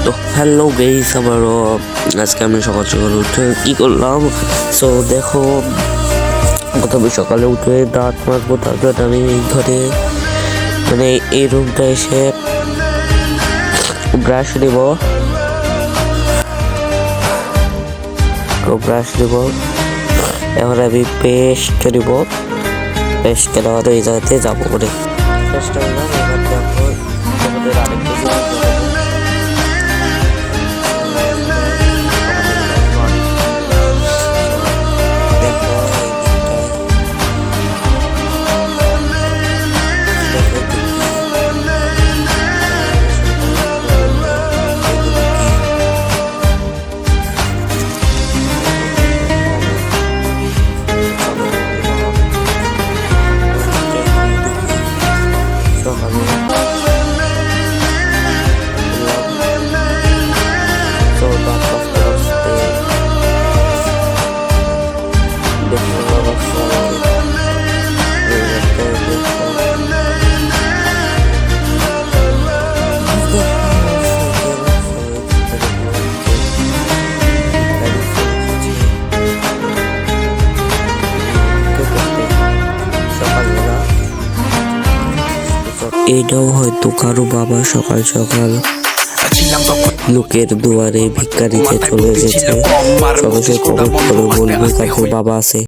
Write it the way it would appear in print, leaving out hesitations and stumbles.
তো hello guys, আবারও আজকে আমি সকাল সকাল উঠে কি করলাম। সো দেখো, প্রথমে সকালে উঠে দাঁত মাজবো, তারপর আমি এই ঘরে মানে এই রুমটা এসে ব্রাশ নেব, এখন আমি পেস্ট নেব। পেস্ট নেওয়ার এই জায়গাতে যাবো করে পেস্টটা নিলাম। এবার দেখো তোমাদের আরেকটা এটাও হয়তো কারো বাবা সকাল সকাল লোকের দুয়ারে ভিক্ষা দিতে চলে এসেছে। সবাই কমেন্ট করে বলবে কারো বাবা আছে।